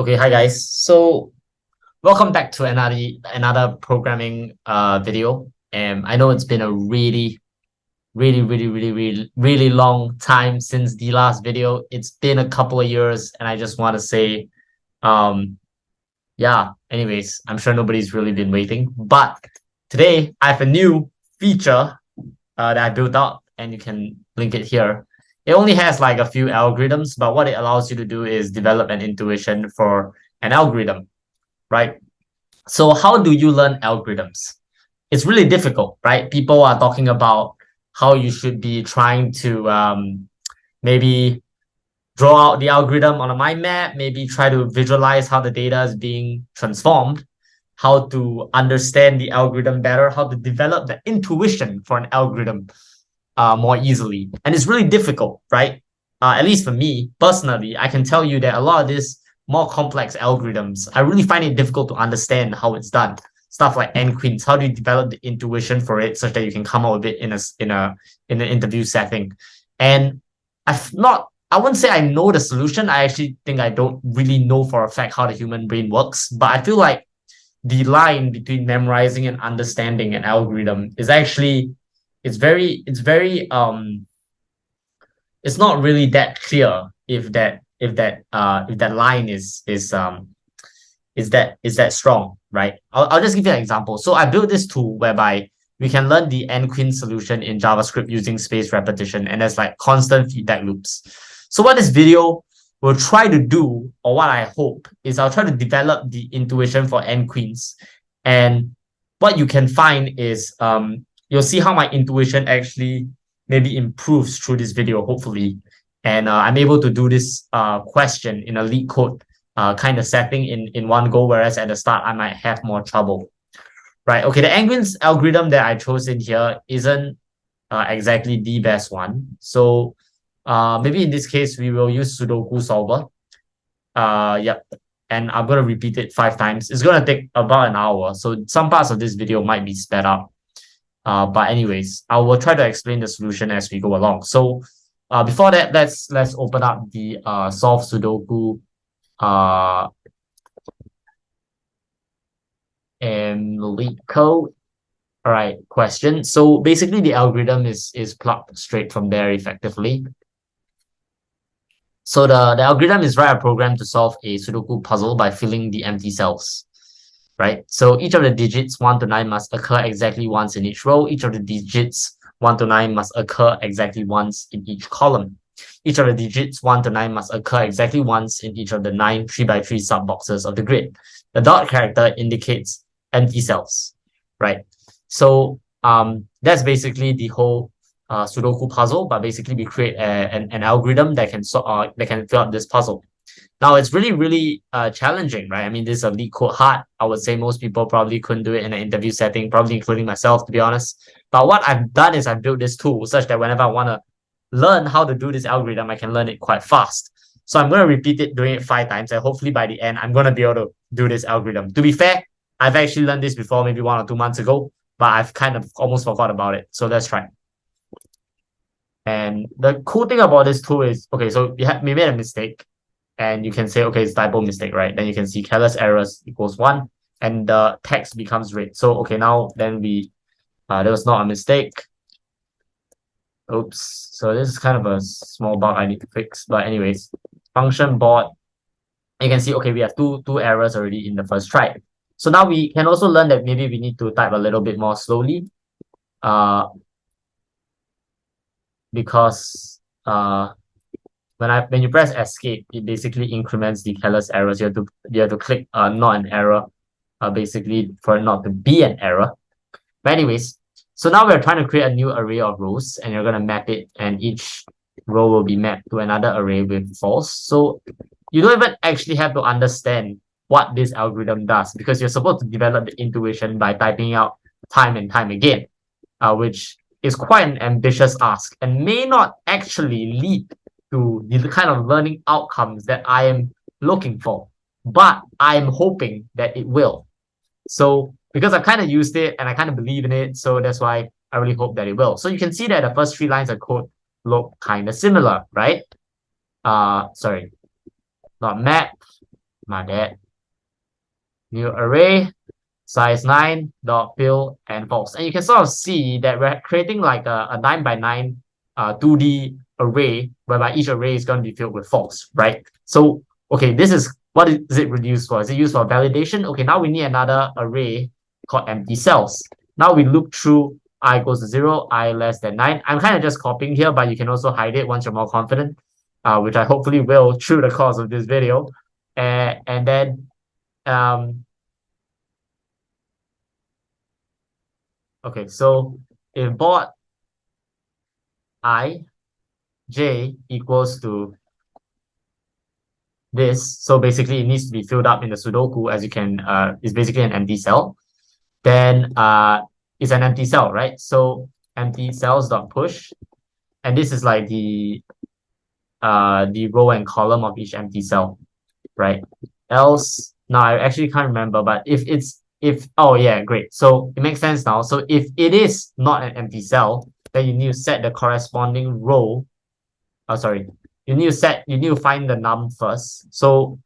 Okay, hi guys. So welcome back to another programming video. And I know it's been a really long time since the last video. It's been a couple of years, and I just want to say, um, yeah. Anyways, I'm sure nobody's really been waiting, but today I have a new feature that I built out, and you can link it here. It only has like a few algorithms, but what it allows you to do is develop an intuition for an algorithm, right? So how do you learn algorithms? It's really difficult, right? People are talking about how you should be trying to maybe draw out the algorithm on a mind map, maybe try to visualize how the data is being transformed, how to understand the algorithm better, how to develop the intuition for an algorithm more easily. And it's really difficult, right? At least for me personally, I can tell you that a lot of these more complex algorithms, I really find it difficult to understand how it's done. Stuff like n queens, how do you develop the intuition for it such that you can come up with it in an interview setting? And I wouldn't say I know the solution. I actually think I don't really know for a fact how the human brain works, but I feel like the line between memorizing and understanding an algorithm is actually it's very it's not really that clear if that line is that strong, right? I'll just give you an example. So I built this tool whereby we can learn the n-queen solution in JavaScript using space repetition, and there's like constant feedback loops. So what this video will try to do, or what I hope, is I'll try to develop the intuition for n-queens. And what you can find is you'll see how my intuition actually maybe improves through this video, hopefully. And I'm able to do this question in a leak code kind of setting in one go, whereas at the start I might have more trouble. Right. Okay, the n-queens algorithm that I chose in here isn't exactly the best one. So maybe in this case we will use Sudoku solver. Yep. And I'm gonna repeat it 5 times. It's gonna take about an hour. So some parts of this video might be sped up. But anyways, I will try to explain the solution as we go along. So before that, let's open up the solve Sudoku and leak code. All right, question. So basically the algorithm is plugged straight from there effectively. So the algorithm is write a program to solve a Sudoku puzzle by filling the empty cells, right? So each of the digits 1 to 9 must occur exactly once in each row. Each of the digits 1 to 9 must occur exactly once in each column. Each of the digits 1 to 9 must occur exactly once in each of the 9 3x3 sub-boxes of the grid. The dot character indicates empty cells, right? So that's basically the whole Sudoku puzzle, but basically we create an algorithm that can fill up this puzzle. Now it's really challenging, right? I mean, this is a leak code hard. I would say most people probably couldn't do it in an interview setting, probably including myself, to be honest. But what I've done is I've built this tool such that whenever I want to learn how to do this algorithm, I can learn it quite fast. So I'm going to repeat it, doing it 5 times, and hopefully by the end, I'm going to be able to do this algorithm. To be fair, I've actually learned this before, maybe 1 or 2 months ago, but I've kind of almost forgot about it. So let's try. And the cool thing about this tool is, okay, so we made a mistake, and you can say, okay, it's typo mistake, right? Then you can see careless errors equals 1, and the text becomes red. So, okay, now then there was not a mistake. Oops. So this is kind of a small bug I need to fix. But anyways, function board, you can see, okay, we have two errors already in the first try. So now we can also learn that maybe we need to type a little bit more slowly. Because when you press escape, it basically increments the careless errors. You have to click not an error, basically for it not to be an error. But anyways, so now we're trying to create a new array of rows, and you're gonna map it, and each row will be mapped to another array with false. So you don't even actually have to understand what this algorithm does, because you're supposed to develop the intuition by typing out time and time again, which is quite an ambitious ask and may not actually lead to the kind of learning outcomes that I am looking for, but I'm hoping that it will. So because I've kind of used it and I kind of believe in it, so that's why I really hope that it will. So you can see that the first 3 lines of code look kind of similar, right? Sorry, not map, my bad. New array, size 9, dot fill, and false. And you can sort of see that we're creating like a 9 by 9 2D array, whereby each array is going to be filled with false, right? So, okay, this is what is it used for? Is it used for validation? Okay, now we need another array called empty cells. Now we look through I equals to 0, I less than 9. I'm kind of just copying here, but you can also hide it once you're more confident, which I hopefully will through the course of this video. And then okay, so if board I j equals to this, so basically it needs to be filled up in the Sudoku, as you can is basically an empty cell, then it's an empty cell, right? So empty cells dot push, and this is like the row and column of each empty cell, right? Else, now I actually can't remember, but oh yeah, great. So it makes sense now. So if it is not an empty cell, then you need to set the corresponding row. Oh, sorry. You need to find the num first. So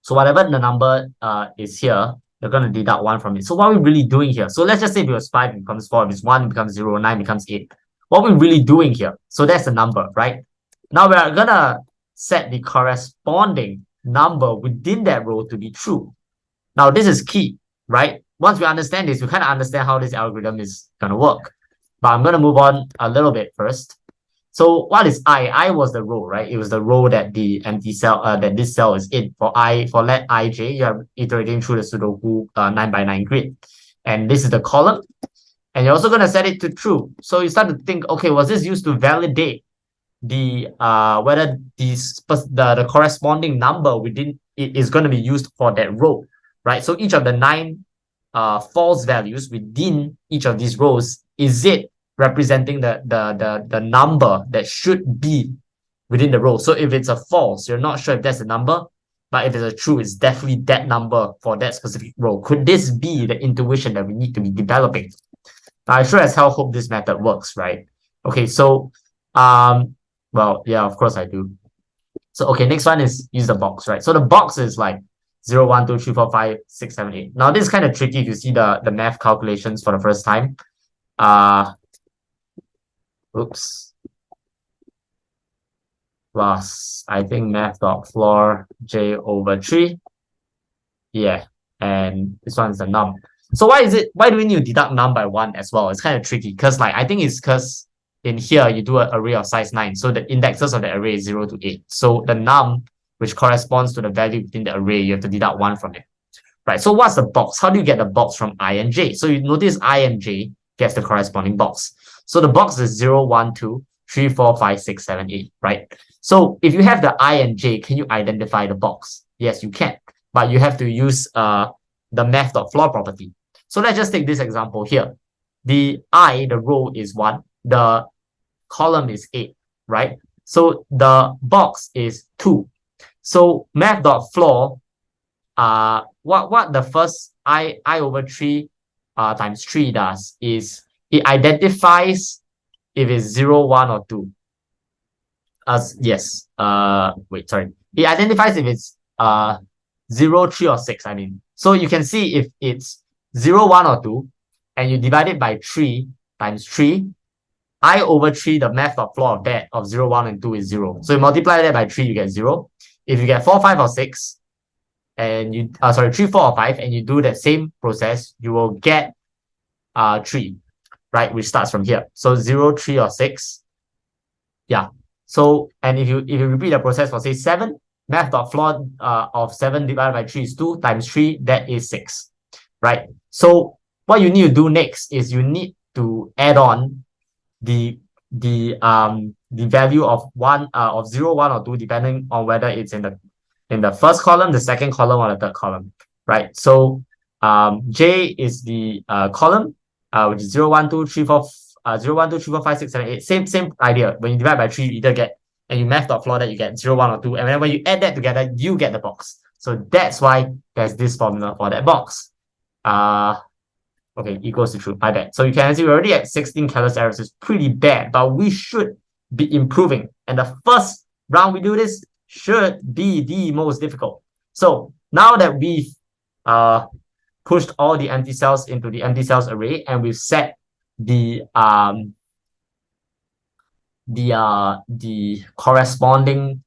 so whatever the number is here, you're going to deduct 1 from it. So what are we really doing here? So let's just say if it was 5, it becomes 4. If it's 1, it becomes 0. 9 becomes 8. What are we really doing here? So that's the number, right? Now we're going to set the corresponding number within that row to be true. Now this is key, right? Once we understand this, we kind of understand how this algorithm is going to work. But I'm going to move on a little bit first. So what is I? I was the row, right? It was the row that the empty cell, that this cell is in. For let ij, you are iterating through the Sudoku 9 by 9 grid. And this is the column. And you're also going to set it to true. So you start to think, okay, was this used to validate the whether the corresponding number within it is going to be used for that row, right? So each of the 9 false values within each of these rows, is it representing the number that should be within the row? So if it's a false, you're not sure if that's the number, but if it's a true, it's definitely that number for that specific row. Could this be the intuition that we need to be developing? Now, I sure as hell hope this method works, right? Okay, so well, yeah, of course I do. So okay, next one is use the box, right? So the box is like 0, 1, 2, 3, 4, 5, 6, 7, 8. Now this is kind of tricky if you see the math calculations for the first time. Oops. Plus, I think math.floor j over 3. Yeah, and this one is the num. So why do we need to deduct num by 1 as well? It's kind of tricky because I think it's because in here you do an array of size 9. So the indexes of the array is 0 to 8. So the num, which corresponds to the value within the array, you have to deduct 1 from it. Right, so what's the box? How do you get the box from I and j? So you notice I and j gets the corresponding box. So the box is 0, 1, 2, 3, 4, 5, 6, 7, 8, right? So if you have the I and j, can you identify the box? Yes, you can, but you have to use the math.floor property. So let's just take this example here. The row is 1, the column is 8, right? So the box is 2. So math.floor, what the first I over 3 times 3 does is it identifies if it's 0, 1, or 2. Yes. Wait, sorry. It identifies if it's 0, 3, or 6, I mean. So you can see if it's 0, 1, or 2, and you divide it by 3 times 3, I over 3, the math.floor of that, of 0, 1, and 2 is 0. So you multiply that by 3, you get 0. If you get 4, 5, or 6, and you, 3, 4, or 5, and you do the same process, you will get 3, right? Which starts from here. So 0, 3, or 6. Yeah. So, and if you repeat the process for say 7, math.floor of 7 divided by 3 is 2 times 3, that is 6, right? So what you need to do next is you need to add on the value of 1 of 0, 1, or 2, depending on whether it's in the first column, the second column, or the third column, right? So j is the column, which is 0, 1, 2, 3, 4, 0, 1, 2, 3, 4, 5, 6, 7, 8. Same idea. When you divide by 3, you either get, and you math.floor that, you get 0, 1, or 2. And then when you add that together, you get the box. So that's why there's this formula for that box. Okay, equals to true. My bad. So you can see we're already at 16 careless errors. It's pretty bad, but we should be improving. And the first round we do this, should be the most difficult. So now that we've pushed all the empty cells into the empty cells array, and we've set the corresponding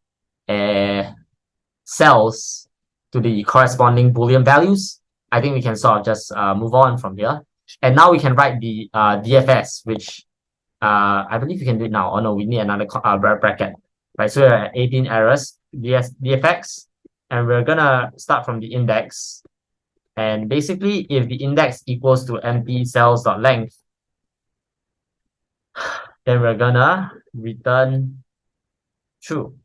cells to the corresponding Boolean values, I think we can sort of just move on from here. And now we can write the DFS, which I believe we can do it now. Oh no, we need another bracket. Right, so we're at 18 errors, DFX, and we're gonna start from the index. And basically, if the index equals to empty cells.length, then we're gonna return true,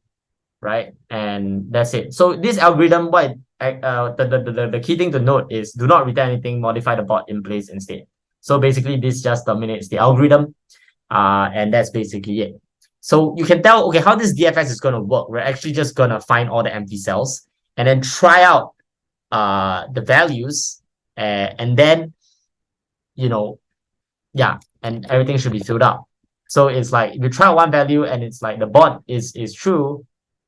right? And that's it. So this algorithm, the key thing to note is do not return anything, modify the bot in place instead. So basically, this just terminates the algorithm, and that's basically it. So you can tell, okay, how this DFS is going to work. We're actually just going to find all the empty cells and then try out the values, and then, yeah, and everything should be filled up. So it's like if you try one value and it's like the bot is true,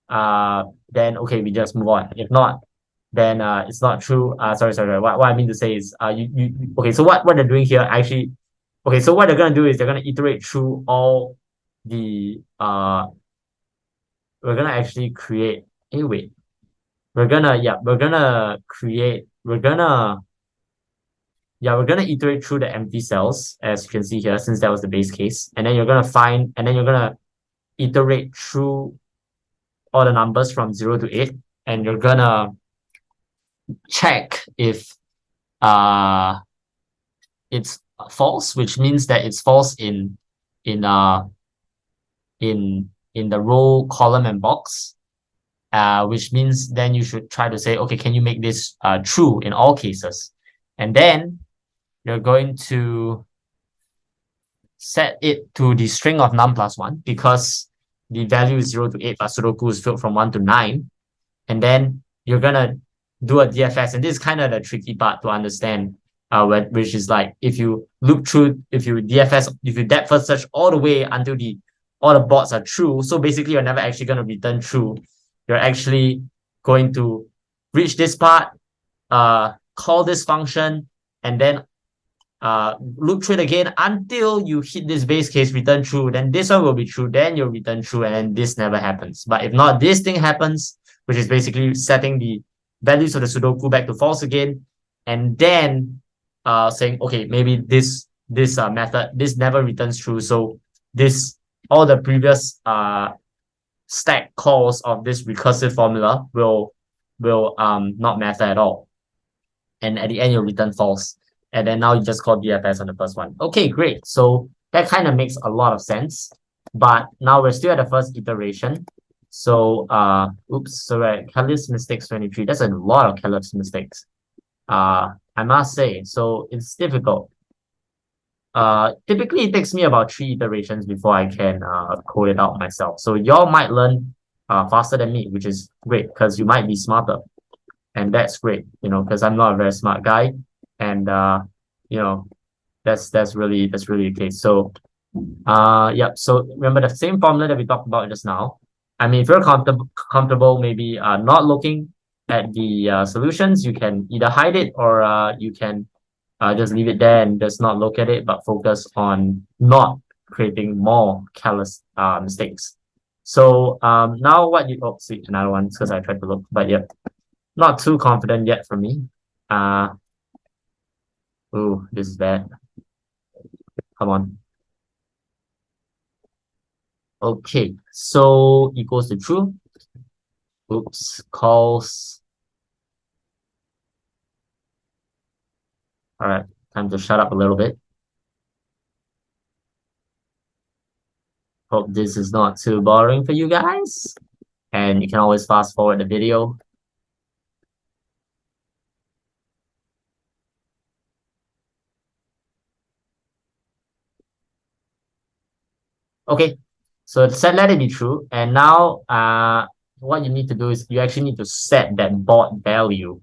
then okay, we just move on. If not, then it's not true. Sorry. What I mean to say is okay, so what they're doing here actually, okay, so what they're gonna do is they're gonna iterate through all the we're gonna actually create wait. We're gonna iterate through the empty cells, as you can see here, since that was the base case. And then you're gonna iterate through all the numbers from 0 to 8, and you're gonna check if it's false, which means that it's false in the row, column, and box. Which means then you should try to say, okay, can you make this true in all cases? And then you're going to set it to the string of num plus 1, because the value is 0 to 8, but Sudoku is filled from 1 to 9. And then you're gonna do a DFS, and this is kind of the tricky part to understand, which is like if you DFS, if you depth first search all the way until all the bots are true, so basically you're never actually going to return true. You're actually going to reach this part, call this function, and then loop through it again until you hit this base case, return true. Then this one will be true, then you'll return true, and then this never happens. But if not, this thing happens, which is basically setting the values of the Sudoku back to false again, and then saying, okay, maybe this method, this never returns true, so all the previous stack calls of this recursive formula will not matter at all. And at the end, you'll return false. And then now you just call DFS on the first one. Okay, great. So that kind of makes a lot of sense. But now we're still at the first iteration. So, so we're at Calip's mistakes 23. That's a lot of Calip's mistakes. I must say. So it's difficult. Typically it takes me about 3 iterations before I can code it out myself. So y'all might learn faster than me, which is great because you might be smarter. And that's great, because I'm not a very smart guy. And that's really the case. So so remember the same formula that we talked about just now. I mean, if you're comfortable maybe not looking at the solutions, you can either hide it or you can just leave it there and just not look at it, but focus on not creating more careless mistakes. So now what you see another one because I tried to look, but yeah, not too confident yet for me. Oh, this is bad. Come on. Okay, so equals to true. Oops, calls. All right, time to shut up a little bit. Hope this is not too boring for you guys. And you can always fast forward the video. Okay, so let it be true. And now what you need to do is you actually need to set that bot value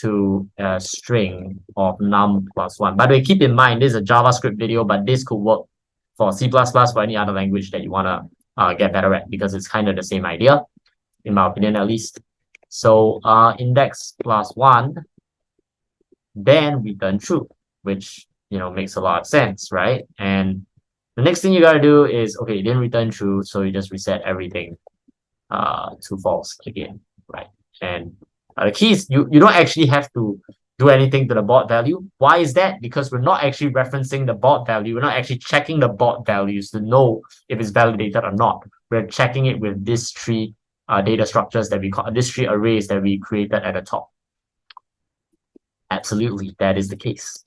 to a string of num plus 1. By the way, keep in mind, this is a JavaScript video, but this could work for C++ or any other language that you want to get better at because it's kind of the same idea. in my opinion at least. So index plus 1, then return true, which makes a lot of sense, right? And the next thing you gotta do is, okay, it didn't return true, so you just reset everything to false again, right? And the key is you don't actually have to do anything to the bot value. Why is that? Because we're not actually referencing the bot value. We're not actually checking the bot values to know if it's validated or not. We're checking it with these three data structures that we call, these three arrays that we created at the top. Absolutely, that is the case.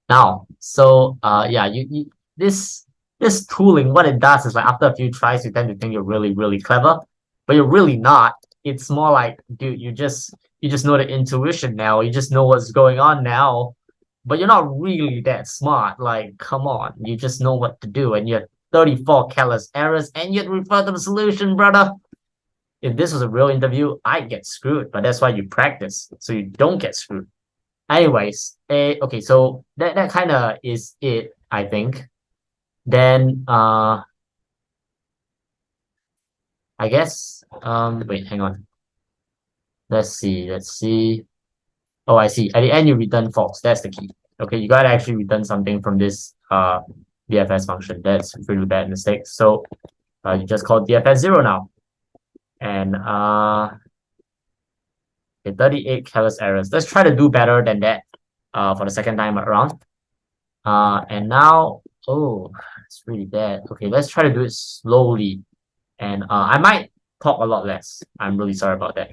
Now, so yeah, this tooling, what it does is, like, after a few tries, you tend to think you're really, really clever, but you're really not. It's more like, dude, you just know the intuition now. You just know what's going on now, but you're not really that smart. Like, come on, you just know what to do, and you have 34 careless errors, and you'd refer to the solution, brother. If this was a real interview, I'd get screwed, but that's why you practice, so you don't get screwed. Anyways, okay, so that kind of is it, I think. Then I guess wait, hang on. Let's see. Oh, I see. At the end you return false. That's the key. Okay, you gotta actually return something from this DFS function. That's really bad mistake. So you just call DFS 0 now. And okay, 38 careless errors. Let's try to do better than that for the second time around. And now, oh, it's really bad. Okay, let's try to do it slowly. And I might talk a lot less. I'm really sorry about that.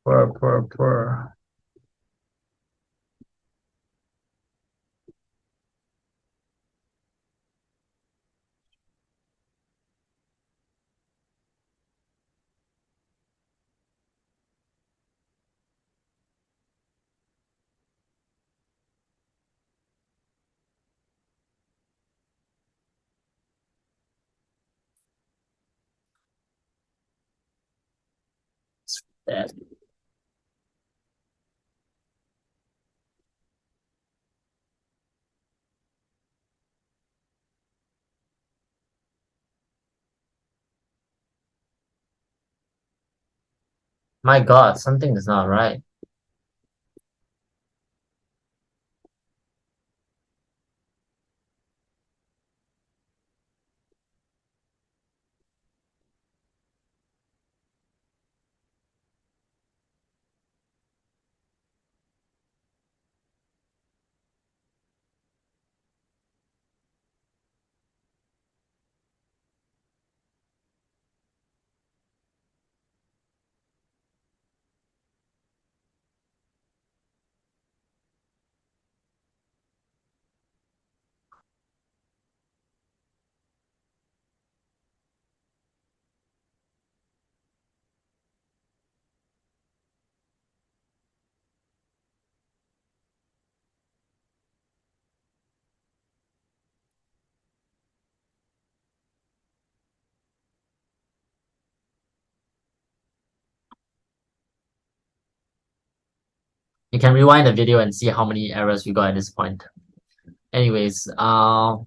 Purr. That. My God, something is not right. You can rewind the video and see how many errors we got at this point. Anyways, oh,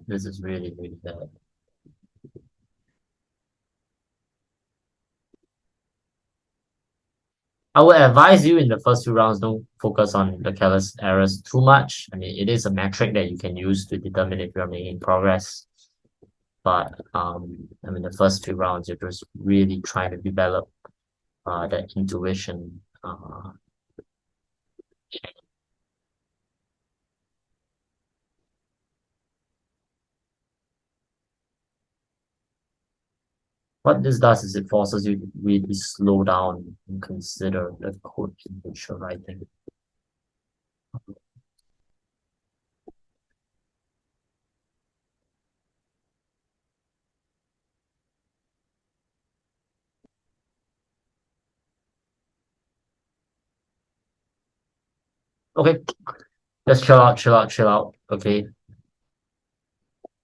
this is really, really bad. I would advise you in the first few rounds, don't focus on the careless errors too much. I mean, it is a metric that you can use to determine if you're making progress. But I mean, the first few rounds, you're just really trying to develop that intuition. What this does is it forces you to really slow down and consider the code in which you're writing. Okay, just chill out, chill out, chill out. Okay,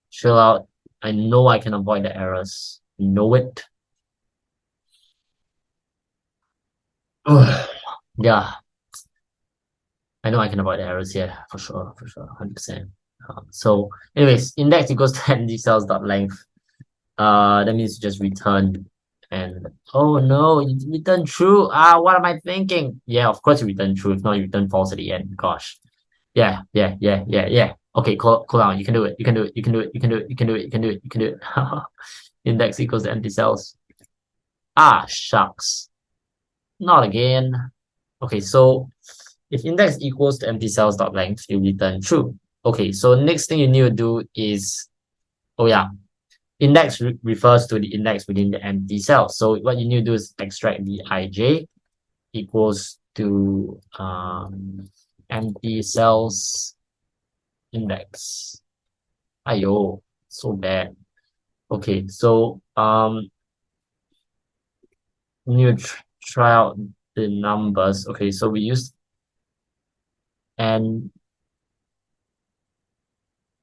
chill out. I know I can avoid the errors. You know it. Ugh. Yeah, I know I can avoid the errors here for sure, 100%. So, anyways, index equals to empty cells dot length. That means you just return and oh no, you return true. What am I thinking? Yeah, of course you return true. If not, you return false at the end. Gosh. Yeah, yeah, yeah, yeah, yeah. Okay, cool down. You can do it. You can do it. You can do it. You can do it. You can do it. You can do it. You can do it. Index equals to empty cells. Shucks. Not again. Okay, so if index equals to empty cells dot length, you return true. Okay, so next thing you need to do is, oh yeah, index refers to the index within the empty cell. So what you need to do is extract the ij equals to empty cells index. Ayo, so bad. Okay, so you need to try out the numbers. Okay, so we use n.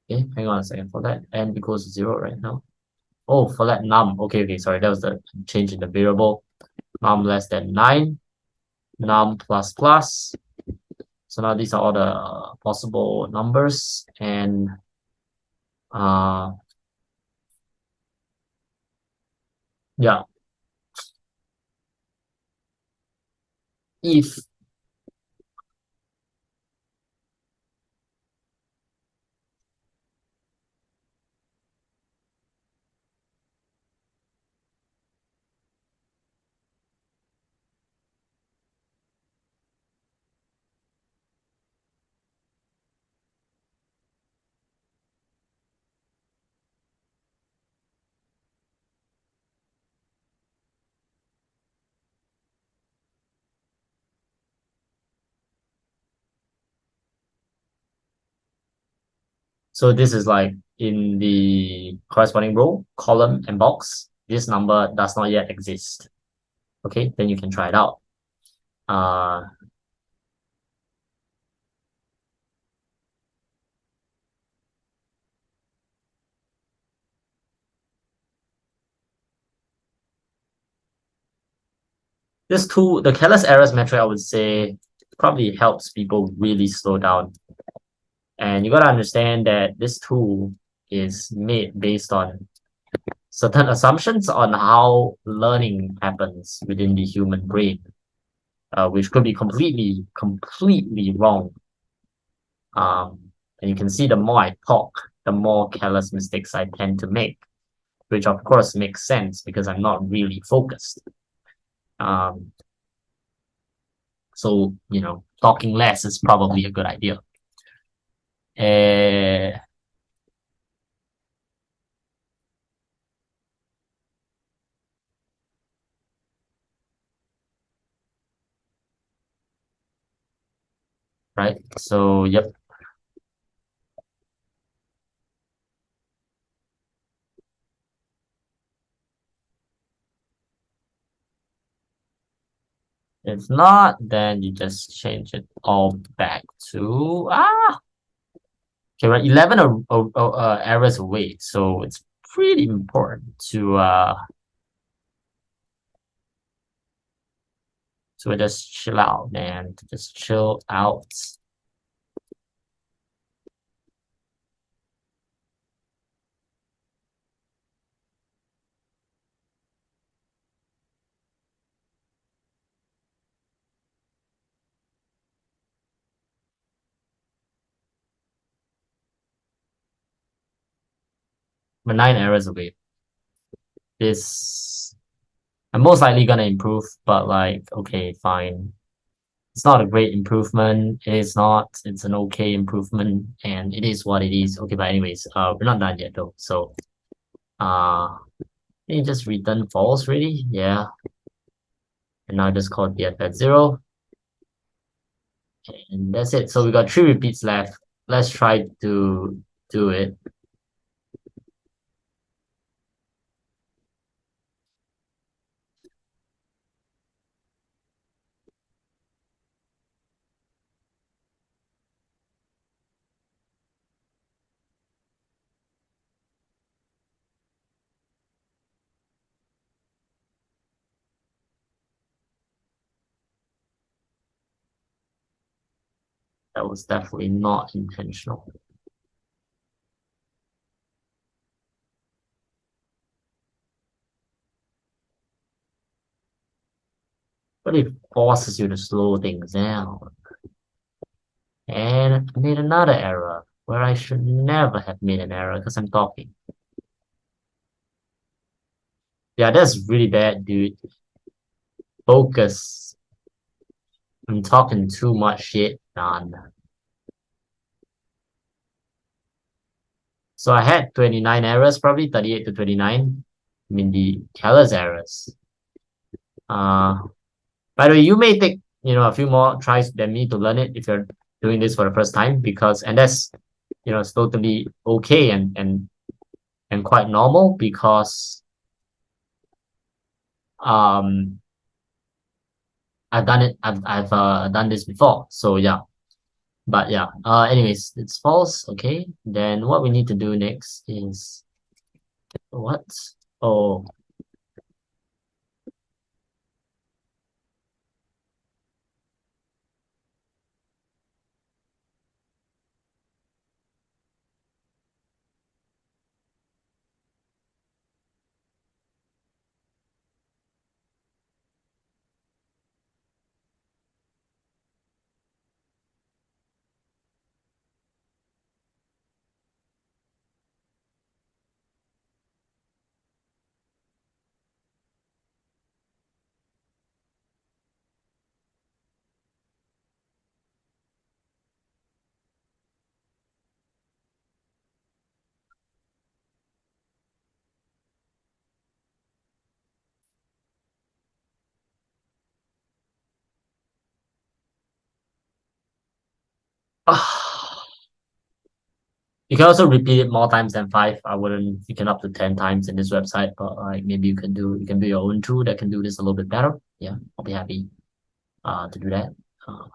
Okay, hang on a second. For that n equals to 0 right now. Oh, for that num. Okay, sorry, that was the change in the variable. Num less than 9, num plus plus. So now these are all the possible numbers, and uh yeah, if so this is like in the corresponding row, column, and box, this number does not yet exist. Okay, then you can try it out. Uh this tool, the careless errors metric, I would say probably helps people really slow down. And you gotta understand that this tool is made based on certain assumptions on how learning happens within the human brain, which could be completely wrong. And you can see the more I talk, the more careless mistakes I tend to make, which of course makes sense because I'm not really focused. Um, so, talking less is probably a good idea. Uh, right? So, yep. If not, then you just change it all back to okay, right. 11 errors away, so it's pretty important to just chill out, man. To just chill out. We're 9 errors away. This, I'm most likely gonna improve, but like, okay, fine. It's not a great improvement. It's not. It's an okay improvement, and it is what it is. Okay, but anyways, we're not done yet though. So, uh, you just return false, really? Yeah. And now just call df at 0, and that's it. So we got 3 repeats left. Let's try to do it. That was definitely not intentional. But it forces you to slow things down. And I made another error where I should never have made an error because I'm talking. Yeah, that's really bad, dude. Focus. I'm talking too much shit, man. So I had 29 errors, probably 38 to 29. I mean, the careless errors. Uh, by the way, you may take, a few more tries than me to learn it if you're doing this for the first time and that's, it's totally okay and quite normal because, um, I've done it. I've done this before. So yeah, but yeah. Anyways, it's false. Okay. Then what we need to do next is what? Oh, you can also repeat it more times than 5. I wouldn't. You can up to 10 times in this website, but like maybe you can do your own tool that can do this a little bit better. Yeah, I'll be happy to do that. Uh,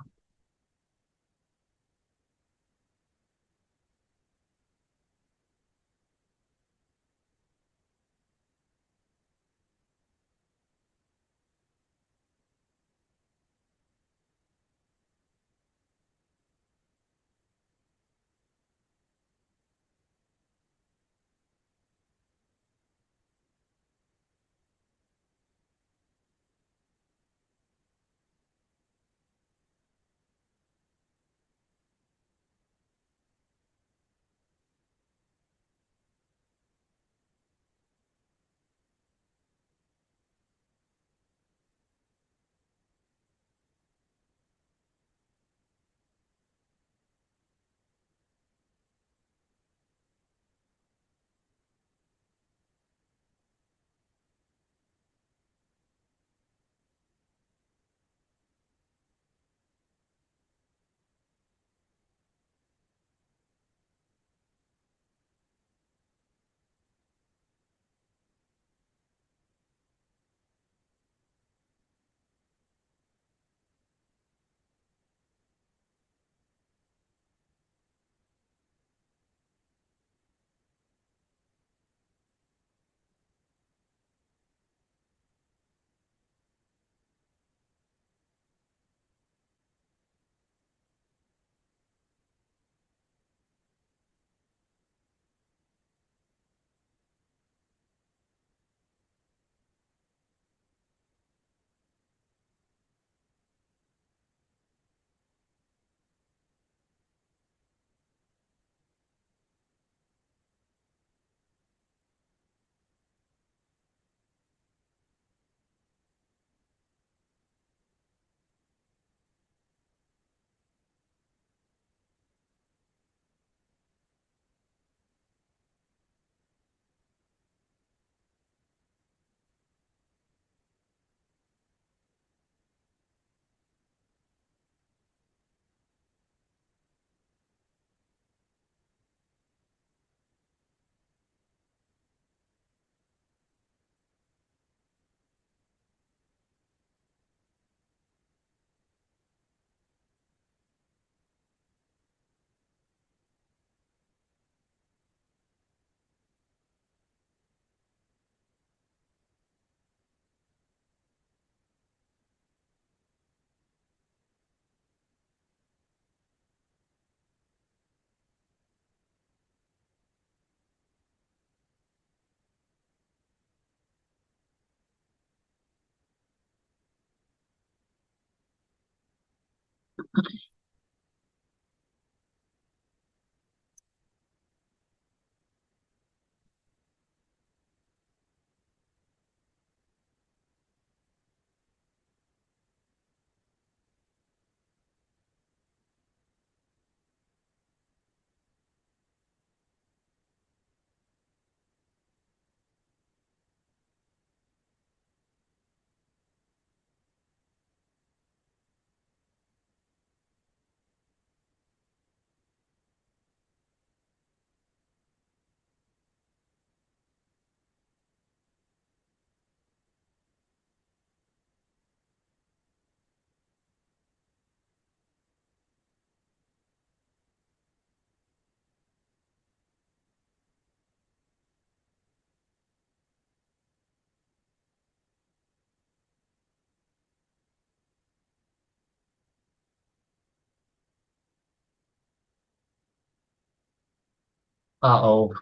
Uh-oh.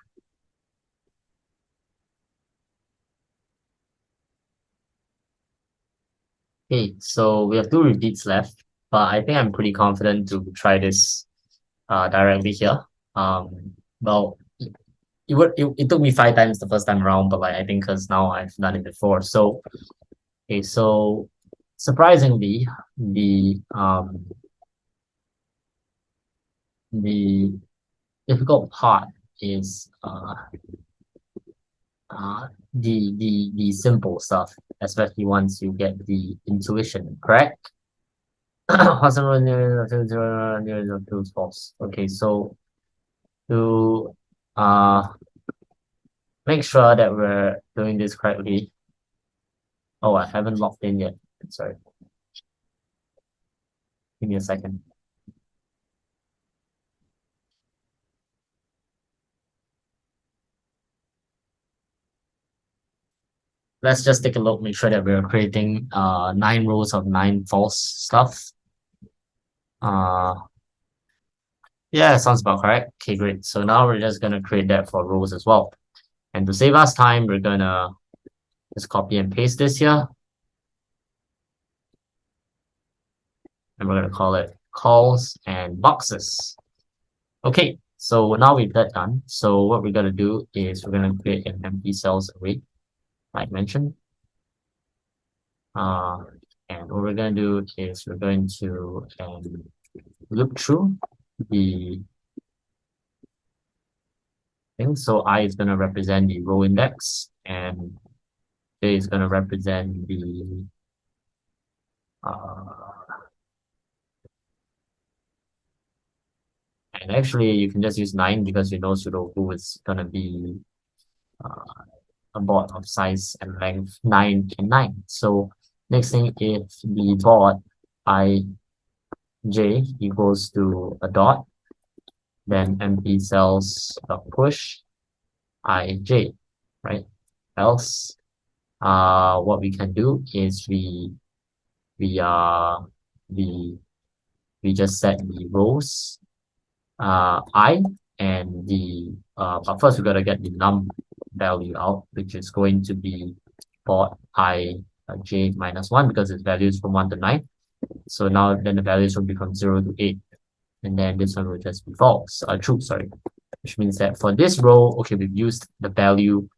Okay, so we have two repeats left, but I think I'm pretty confident to try this directly here. Well, it took me 5 times the first time around, but like I think because now I've done it before. So okay, so surprisingly, the difficult part is the simple stuff, especially once you get the intuition correct. False. Okay, so to uh make sure that we're doing this correctly. Oh, I haven't logged in yet. Sorry. Give me a second. Let's just take a look, make sure that we're creating 9 rows of 9 false stuff. Uh yeah, sounds about correct. Okay, great. So now we're just gonna create that for rows as well. And to save us time, we're gonna just copy and paste this here. And we're gonna call it calls and boxes. Okay, so now we've that done. So what we're gonna do is we're gonna create an empty cells array, like mentioned. Uh, and what we're gonna do is we're going to loop through the thing. So I is gonna represent the row index, and J is gonna represent the and actually you can just use 9 because you know Sudoku is gonna be a board of size and length 9 and 9. So next thing, if the board I j equals to a dot, then empty cells dot push I j, right? Else, what we can do is we we we just set the rows I and the but first we gotta get the num value out, which is going to be board I j minus 1 because its values from 1 to 9. So now then the values will be from 0 to 8. And then this one will just be false, true, sorry. Which means that for this row, okay, we've used the value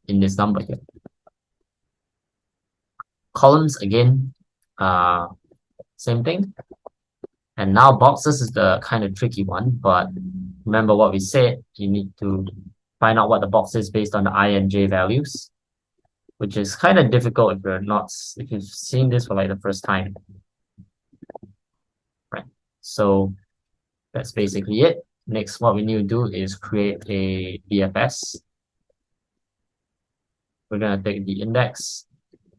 in this number here. Columns again, same thing. And now boxes is the kind of tricky one, but remember what we said, you need to find out what the box is based on the I and J values, which is kind of difficult if you've seen this for like the first time. Right. So that's basically it. Next, what we need to do is create a BFS. We're gonna take the index.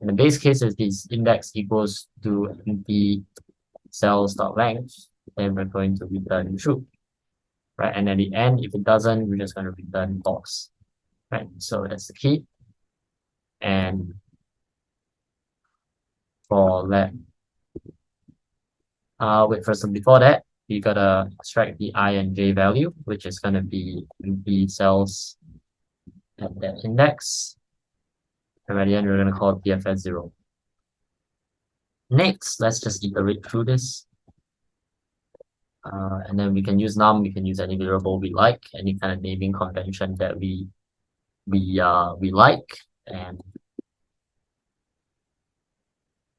In the base case, is this index equals to empty cells.length, then we're going to return true. Right, and at the end, if it doesn't, we're just going to return false. Right, so that's the key. And for that, wait, first, before that, you gotta extract the I and J value, which is gonna be empty cells at that index. And at the end, we're gonna call it BFS0. Next, let's just iterate through this. And then we can use num, we can use any variable we like, any kind of naming convention that we like, and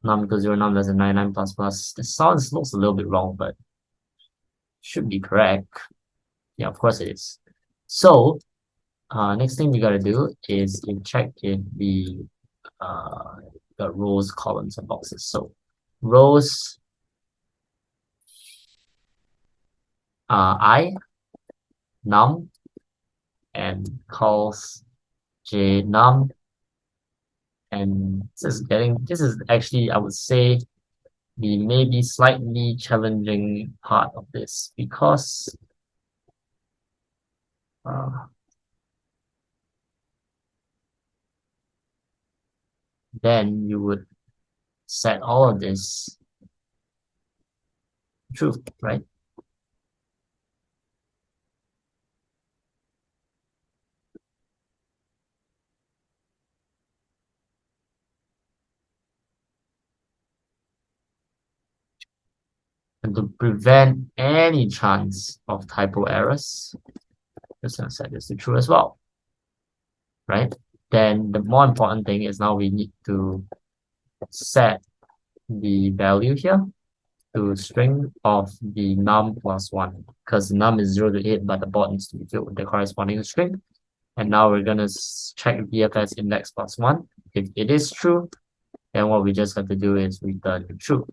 num equals 0, num less than 99 plus plus. This looks a little bit wrong, but should be correct. Yeah, of course it is. So next thing we gotta do is check if we got rows, columns, and boxes. So rows I num and calls j num, and this is actually, I would say, the maybe slightly challenging part of this, because then you would set all of this true, right? And to prevent any chance of typo errors, just gonna set this to true as well, right? Then the more important thing is now we need to set the value here to string of the num plus 1, because num is 0 to 8, but the board needs to be filled with the corresponding string. And now we're gonna check BFS index plus 1. If it is true, then what we just have to do is return true.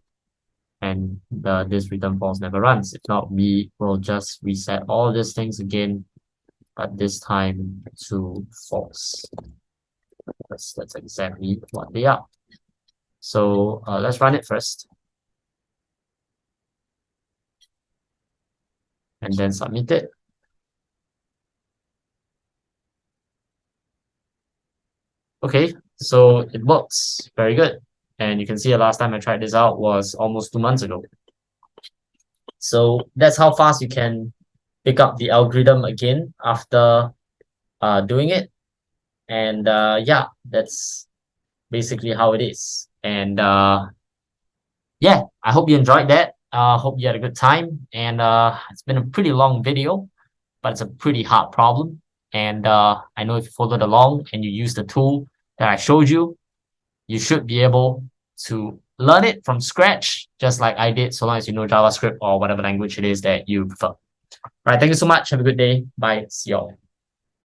And this return false never runs. If not, we will just reset all these things again, but this time to false. That's exactly what they are. So let's run it first, and then submit it. Okay, so it works. Very good. And you can see the last time I tried this out was almost 2 months ago. So that's how fast you can pick up the algorithm again after doing it. And yeah, that's basically how it is. And yeah, I hope you enjoyed that. Hope you had a good time. And it's been a pretty long video, but it's a pretty hard problem. And I know if you followed along and you use the tool that I showed you, you should be able to learn it from scratch, just like I did, so long as you know JavaScript or whatever language it is that you prefer. All right, thank you so much. Have a good day. Bye. See y'all.